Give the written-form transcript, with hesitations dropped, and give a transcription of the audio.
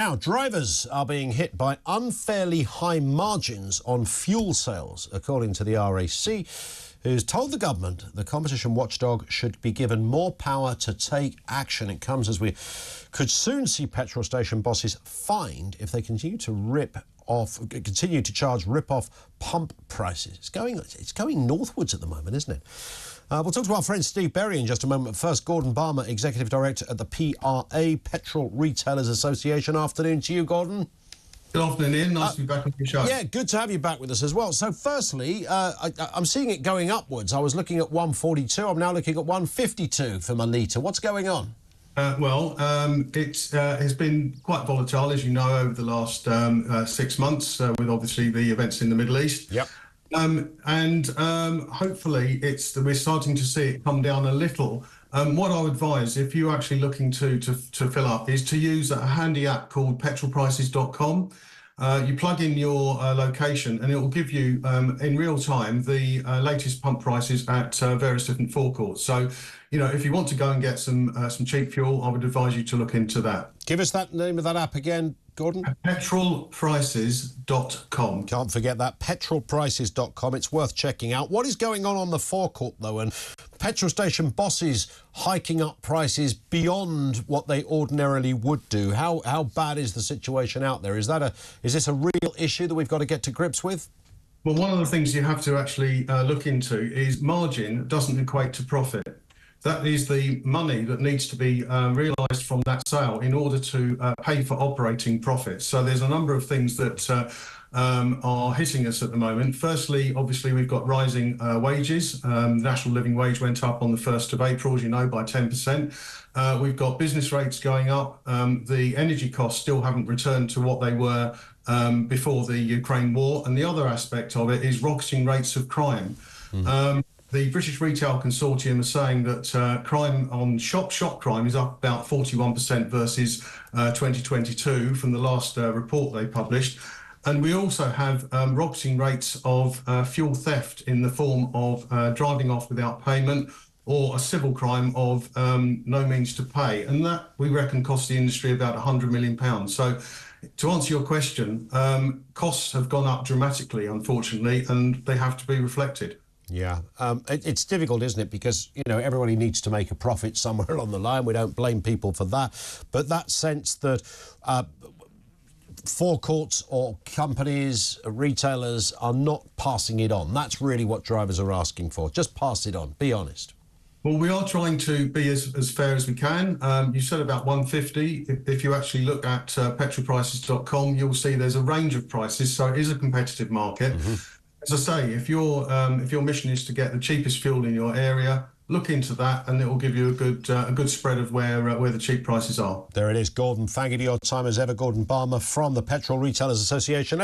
Now, drivers are being hit by unfairly high margins on fuel sales, according to the RAC, who's told the government the competition watchdog should be given more power to take action. It comes as we could soon see petrol station bosses fined if they continue to charge rip-off pump prices. It's going northwards at the moment, isn't it? We'll talk to our friend Steve Berry in just a moment. First, Gordon Balmer, Executive Director at the PRA, Petrol Retailers Association. Afternoon to you, Gordon. Good afternoon, Ian. Nice to be back on your show. Yeah, good to have you back with us as well. So, firstly, I'm seeing it going upwards. I was looking at 142. I'm now looking at 152 for my litre. What's going on? It has been quite volatile, as you know, over the last 6 months, with obviously the events in the Middle East. Yep. Hopefully we're starting to see it come down a little. What I would advise, if you're actually looking to fill up, is to use a handy app called petrolprices.com. You plug in your location and it will give you in real time the latest pump prices at various different forecourts. So, you know, if you want to go and get some cheap fuel, I would advise you to look into that. Give us that name of that app again, Gordon. Petrolprices.com. Can't forget that, petrolprices.com. It's worth checking out. What is going on the forecourt, though, and petrol station bosses hiking up prices beyond what they ordinarily would do? How bad is the situation out there? Is this a real issue that we've got to get to grips with? Well, one of the things you have to actually look into is margin doesn't equate to profit. That is the money that needs to be realised from that sale in order to pay for operating profits. So there's a number of things that are hitting us at the moment. Firstly, obviously, we've got rising wages. National living wage went up on the 1st of April, as you know, by 10%. We've got business rates going up. The energy costs still haven't returned to what they were before the Ukraine war. And the other aspect of it is rocketing rates of crime. The British Retail Consortium is saying that crime on shop crime is up about 41% versus 2022 from the last report they published. And we also have rocketing rates of fuel theft in the form of driving off without payment, or a civil crime of no means to pay. And that, we reckon, costs the industry about £100 million. So to answer your question, costs have gone up dramatically, unfortunately, and they have to be reflected. Yeah, it's difficult, isn't it? Because, you know, everybody needs to make a profit somewhere along the line. We don't blame people for that. But that sense that forecourts or companies, retailers are not passing it on, that's really what drivers are asking for. Just pass it on. Be honest. Well, we are trying to be as fair as we can. You said about 150. If you actually look at petrolprices.com, you'll see there's a range of prices. So it is a competitive market. Mm-hmm. As I say, if your mission is to get the cheapest fuel in your area, look into that, and it will give you a good spread of where the cheap prices are. There it is, Gordon. Thank you for your time as ever, Gordon Balmer from the Petrol Retailers Association.